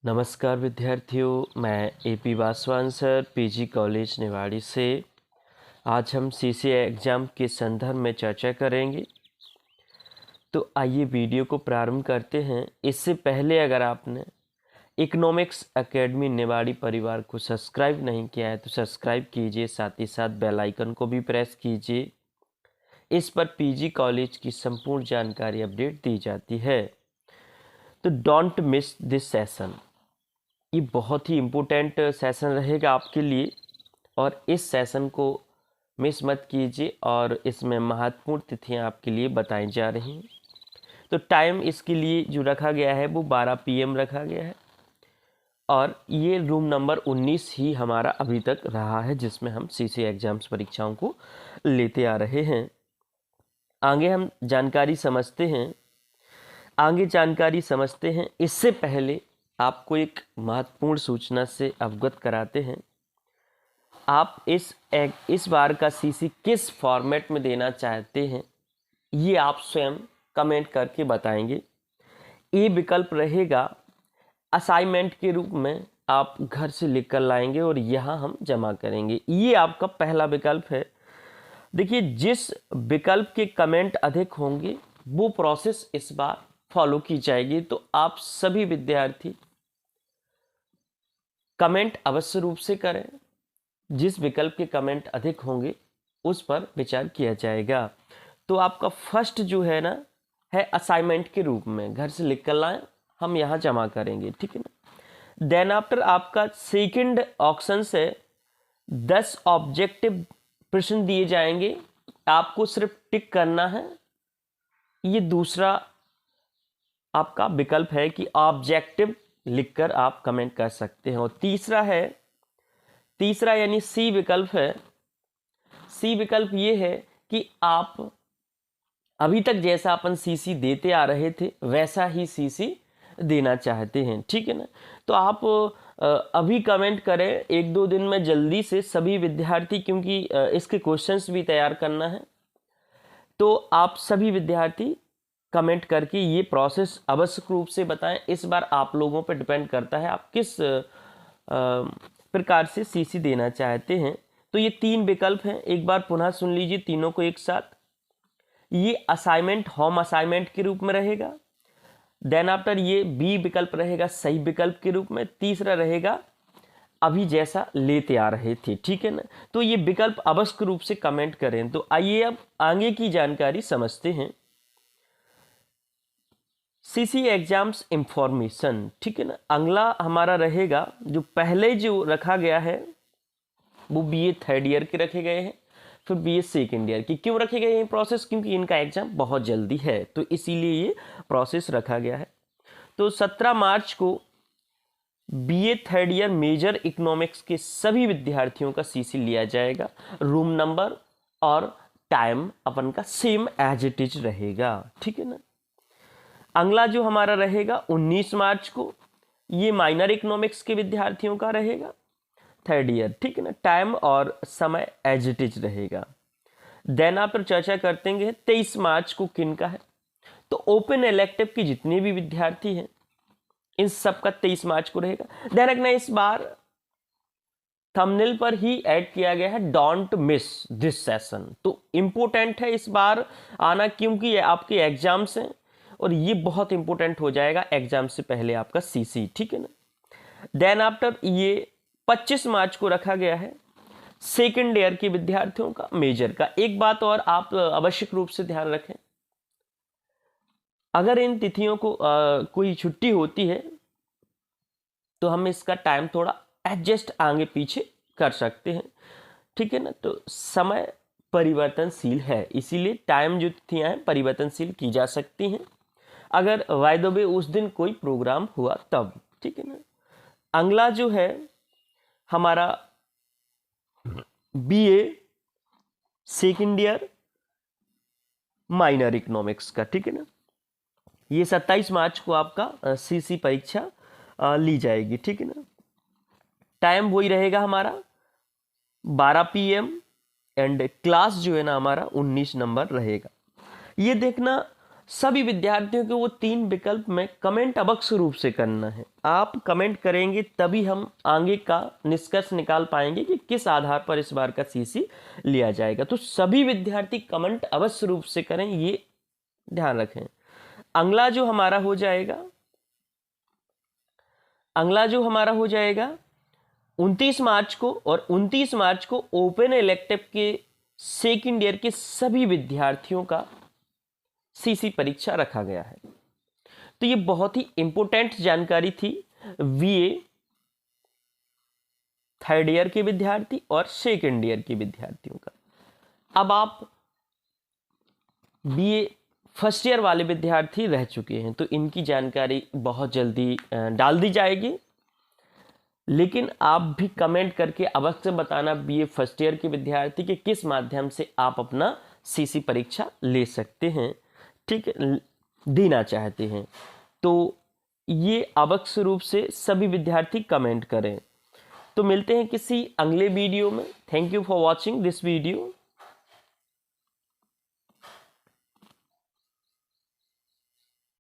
नमस्कार विद्यार्थियों, मैं AP Vaswani sir PG college Niwari से। आज हम सीसीए एग्ज़ाम के संदर्भ में चर्चा करेंगे। तो आइए वीडियो को प्रारंभ करते हैं। इससे पहले अगर आपने इकोनॉमिक्स एकेडमी निवाड़ी परिवार को सब्सक्राइब नहीं किया है तो सब्सक्राइब कीजिए, साथ ही साथ बेल आइकन को भी प्रेस कीजिए। इस पर पीजी कॉलेज की संपूर्ण जानकारी अपडेट दी जाती है। तो डोंट मिस दिस सेशन। ये बहुत ही इम्पोर्टेंट सेशन रहेगा आपके लिए और इस सेशन को मिस मत कीजिए। और इसमें महत्वपूर्ण तिथियां आपके लिए बताई जा रही हैं। तो टाइम इसके लिए जो रखा गया है वो 12 PM रखा गया है और ये रूम नंबर 19 ही हमारा अभी तक रहा है जिसमें हम सीसीए एग्जाम्स परीक्षाओं को लेते आ रहे हैं। आगे हम जानकारी समझते हैं। इससे पहले आपको एक महत्वपूर्ण सूचना से अवगत कराते हैं। आप इस बार का सीसी किस फॉर्मेट में देना चाहते हैं ये आप स्वयं कमेंट करके बताएंगे। ए विकल्प रहेगा असाइनमेंट के रूप में, आप घर से लिख कर लाएंगे और यहाँ हम जमा करेंगे। ये आपका पहला विकल्प है। देखिए, जिस विकल्प के कमेंट अधिक होंगे वो प्रोसेस इस बार फॉलो की जाएगी। तो आप सभी विद्यार्थी कमेंट अवश्य रूप से करें। जिस विकल्प के कमेंट अधिक होंगे उस पर विचार किया जाएगा। तो आपका फर्स्ट जो है ना है असाइनमेंट के रूप में, घर से लिख कर लाएं, हम यहाँ जमा करेंगे, ठीक है ना। देन आफ्टर आपका सेकंड ऑप्शन से 10 ऑब्जेक्टिव प्रश्न दिए जाएंगे, आपको सिर्फ टिक करना है। ये दूसरा आपका विकल्प है कि ऑब्जेक्टिव लिखकर आप कमेंट कर सकते हैं। और तीसरा यानी सी विकल्प है। सी विकल्प ये है कि आप अभी तक जैसा अपन सीसी देते आ रहे थे वैसा ही सीसी देना चाहते हैं, ठीक है ना। तो आप अभी कमेंट करें 1-2 दिन में जल्दी से सभी विद्यार्थी, क्योंकि इसके क्वेश्चंस भी तैयार करना है। तो आप सभी विद्यार्थी कमेंट करके ये प्रोसेस अवश्य रूप से बताएं। इस बार आप लोगों पर डिपेंड करता है आप किस प्रकार से सीसी देना चाहते हैं। तो ये 3 विकल्प हैं, एक बार पुनः सुन लीजिए तीनों को एक साथ। ये असाइनमेंट होम असाइनमेंट के रूप में रहेगा। देन आफ्टर ये बी विकल्प रहेगा सही विकल्प के रूप में। तीसरा रहेगा अभी जैसा लेते आ रहे थे, ठीक है ना। तो ये विकल्प अवश्य रूप से कमेंट करें। तो आइए अब आगे की जानकारी समझते हैं। सीसी एग्जाम्स इंफॉर्मेशन, ठीक है ना। अगला हमारा रहेगा जो पहले जो रखा गया है वो बीए थर्ड ईयर के रखे गए हैं, फिर बीए सेकेंड ईयर की। क्यों रखे गए हैं प्रोसेस? क्योंकि इनका एग्जाम बहुत जल्दी है तो इसीलिए ये प्रोसेस रखा गया है। तो 17 मार्च को BA third year major economics के सभी विद्यार्थियों का सीसी लिया जाएगा। रूम नंबर और टाइम अपन का सेम एज इट इज रहेगा, ठीक है ना। अगला जो हमारा रहेगा 19 मार्च को, ये माइनर इकोनॉमिक्स के विद्यार्थियों का रहेगा, थर्ड ईयर, ठीक है ना। टाइम और समय एज इट इज रहेगा। देन आप चर्चा करते हैं 23 मार्च को किन का है। तो ओपन इलेक्टिव के जितने भी विद्यार्थी हैं इन सब का 23 मार्च को रहेगा। देन रखना, इस बार थंबनेल पर ही ऐड किया गया है डोंट मिस दिस सेशन। तो इंपॉर्टेंट है इस बार आना, क्योंकि ये आपके एग्जाम्स हैं और ये बहुत इंपॉर्टेंट हो जाएगा एग्जाम से पहले आपका सीसी, ठीक है ना। देन आफ्टर ये 25 मार्च को रखा गया है सेकेंड ईयर के विद्यार्थियों का मेजर का। एक बात और आप आवश्यक रूप से ध्यान रखें, अगर इन तिथियों को कोई छुट्टी होती है तो हम इसका टाइम थोड़ा एडजस्ट आगे पीछे कर सकते हैं, ठीक है ना। तो समय परिवर्तनशील है, इसीलिए टाइम जो तिथियां हैं परिवर्तनशील की जा सकती हैं अगर बाय द वे उस दिन कोई प्रोग्राम हुआ तब, ठीक है ना। अगला जो है हमारा BA second year minor economics का, ठीक है ना। ये 27 मार्च को आपका सीसी परीक्षा ली जाएगी, ठीक है ना। टाइम वही रहेगा हमारा 12 PM एंड क्लास जो है ना हमारा 19 नंबर रहेगा। ये देखना सभी विद्यार्थियों के वो 3 विकल्प में कमेंट अवश्य रूप से करना है। आप कमेंट करेंगे तभी हम आगे का निष्कर्ष निकाल पाएंगे कि किस आधार पर इस बार का सीसी लिया जाएगा। तो सभी विद्यार्थी कमेंट अवश्य रूप से करें, ये ध्यान रखें। अगला जो हमारा हो जाएगा 29 मार्च को, और 29 मार्च को ओपन इलेक्टिव के सेकंड ईयर के सभी विद्यार्थियों का सीसी परीक्षा रखा गया है। तो ये बहुत ही इंपॉर्टेंट जानकारी थी बीए थर्ड ईयर के विद्यार्थी और सेकंड ईयर के विद्यार्थियों का। अब आप बीए फर्स्ट ईयर वाले विद्यार्थी रह चुके हैं तो इनकी जानकारी बहुत जल्दी डाल दी जाएगी, लेकिन आप भी कमेंट करके अवश्य बताना बीए फर्स्ट ईयर के विद्यार्थी के किस माध्यम से आप अपना सीसी परीक्षा ले सकते हैं, ठीक है, देना चाहते हैं। तो ये अवश्य रूप से सभी विद्यार्थी कमेंट करें। तो मिलते हैं किसी अगले वीडियो में। Thank you for watching this video.